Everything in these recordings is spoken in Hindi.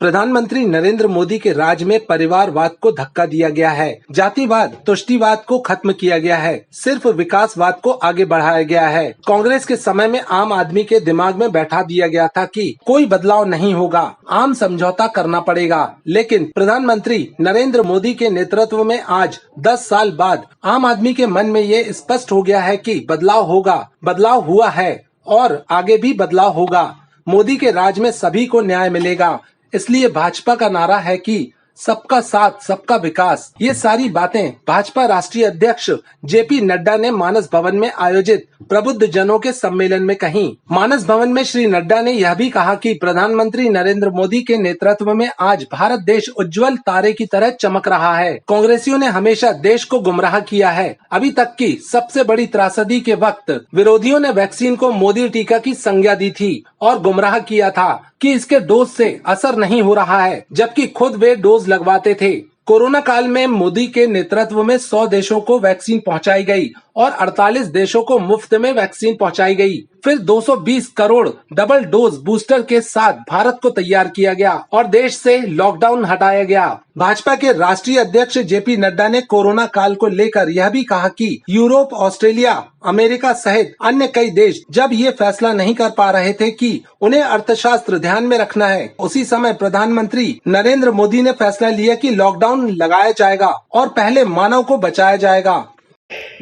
प्रधानमंत्री नरेंद्र मोदी के राज में परिवारवाद को धक्का दिया गया है, जातिवाद, तुष्टिवाद को खत्म किया गया है, सिर्फ विकासवाद को आगे बढ़ाया गया है। कांग्रेस के समय में आम आदमी के दिमाग में बैठा दिया गया था कि कोई बदलाव नहीं होगा, आम समझौता करना पड़ेगा। लेकिन प्रधानमंत्री नरेंद्र मोदी के नेतृत्व में आज 10 साल बाद आम आदमी के मन में ये स्पष्ट हो गया है कि बदलाव होगा, बदलाव हुआ है और आगे भी बदलाव होगा। मोदी के राज में सभी को न्याय मिलेगा। इसलिए भाजपा का नारा है कि सबका साथ, सबका विकास। ये सारी बातें भाजपा राष्ट्रीय अध्यक्ष जेपी नड्डा ने मानस भवन में आयोजित प्रबुद्ध जनों के सम्मेलन में कही। मानस भवन में श्री नड्डा ने यह भी कहा कि प्रधानमंत्री नरेंद्र मोदी के नेतृत्व में आज भारत देश उज्जवल तारे की तरह चमक रहा है। कांग्रेसियों ने हमेशा देश को गुमराह किया है। अभी तक की सबसे बड़ी त्रासदी के वक्त विरोधियों ने वैक्सीन को मोदी टीका की संज्ञा दी थी और गुमराह किया था कि इसके डोज से असर नहीं हो रहा है, जबकि खुद वे डोज लगवाते थे। कोरोना काल में मोदी के नेतृत्व में 100 देशों को वैक्सीन पहुंचाई गई और 48 देशों को मुफ्त में वैक्सीन पहुंचाई गई। फिर 220 करोड़ डबल डोज बूस्टर के साथ भारत को तैयार किया गया और देश से लॉकडाउन हटाया गया। भाजपा के राष्ट्रीय अध्यक्ष जेपी नड्डा ने कोरोना काल को लेकर यह भी कहा कि यूरोप, ऑस्ट्रेलिया, अमेरिका सहित अन्य कई देश जब ये फैसला नहीं कर पा रहे थे कि उन्हें अर्थशास्त्र ध्यान में रखना है, उसी समय प्रधानमंत्री नरेंद्र मोदी ने फैसला लिया कि लॉकडाउन लगाया जाएगा और पहले मानव को बचाया जाएगा।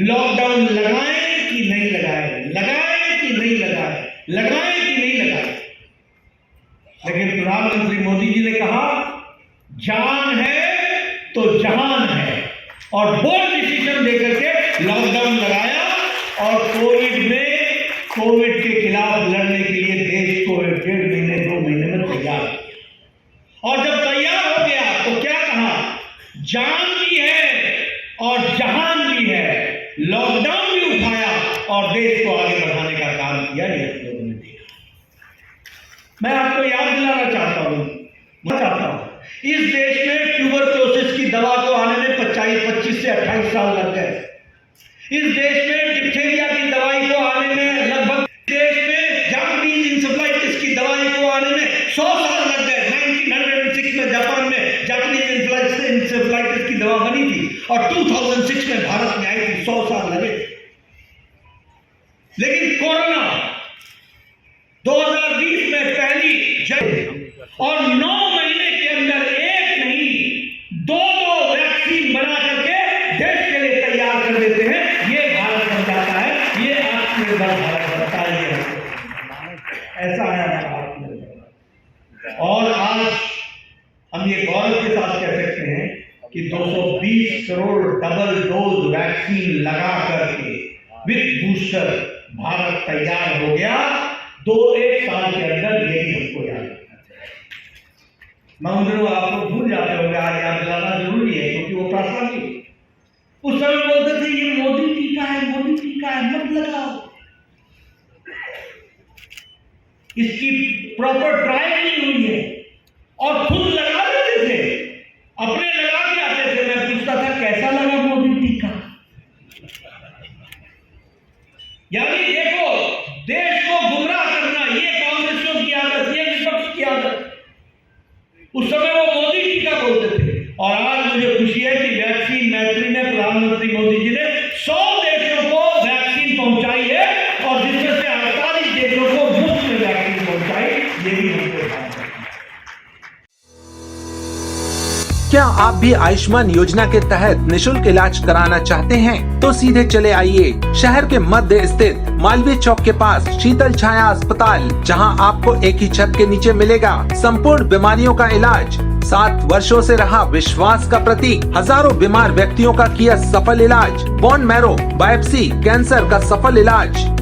लॉकडाउन लगाएं कि नहीं लगाएं, लगाएं कि नहीं लगाएं, लगाएं कि नहीं लगाएं। लेकिन प्रधानमंत्री मोदी जी ने कहा जान है तो जहान है और बोल्ड डिसीजन देकर के लॉकडाउन लगाया और कोविड के खिलाफ लड़ने के लिए देश को 1.5 महीने 2 महीने में तैयार किया। और जब तैयार हो गया तो क्या कहा, जान भी है और जहान भी है, लॉकडाउन भी उठाया और देश को आगे बढ़ाने का काम किया। ये लोगों ने दिया। मैं आपको याद दिलाना चाहता हूं इस देश में ट्यूबरक्लोसिस की दवा को आने में 25 से 28 साल लग गए। इस देश में डिप्थीरिया की दवाई को आने में लगभग, देश में जापानीज इंसेफ्लाइटिस की दवाई को आने में 100 साल लग गए। 1906 में जापान में जापानीज इंसेफ्लाइटिस की दवा बनी थी और 2006 में भारत में आई थी, 100 साल लगे। लेकिन कोरोना 2020 में पहली जंग और 9 महीने के अंदर एक नहीं 2 वैक्सीन बना करके देश के लिए तैयार कर देते हैं। ये भारत बन जाता है, ये आत्मनिर्भर भारत बनता है। ऐसा है आत्मनिर्भर। और आज हम ये गौरव के साथ कह सकते हैं कि 220 करोड़ डबल डोज वैक्सीन लगा करके विद बूस्टर भारत तैयार हो गया। 1 साल के अंदर ये भी हमको याद रखना चाहिए। मैं उन आप लोग भूल जाते होंगे, आज याद दिलाना जरूरी है क्योंकि वो प्रासंगिक। उस समय बोलते थे ये मोदी टीका है, मोदी टीका है, मत लगाओ। इसकी प्रॉपर ट्रायल नहीं हुई है और खुद लगा देते थे, अपने लगा के आते थे। मैं पूछता था कैसा लगा मोदी टीका। यानी देखो, देश को गुमराह करना ये कांग्रेसियों की आदत, ये विपक्ष की आदत। उस समय वो मोदी टीका बोलते थे और आज मुझे खुशी है कि वैक्सीन मैत्री में प्रधानमंत्री मोदी जी ने 100 देशों को वैक्सीन पहुंचाई है और जिसमें से 48 देशों को मुफ्त में वैक्सीन पहुंचाई। ये भी हमको ध्यान रखना है। क्या आप भी आयुष्मान योजना के तहत निशुल्क इलाज कराना चाहते हैं? तो सीधे चले आइए शहर के मध्य स्थित मालवीय चौक के पास शीतल छाया अस्पताल, जहां आपको एक ही छत के नीचे मिलेगा संपूर्ण बीमारियों का इलाज। 7 वर्षों से रहा विश्वास का प्रतीक, हजारों बीमार व्यक्तियों का किया सफल इलाज, बोन मैरो बायोप्सी कैंसर का सफल इलाज।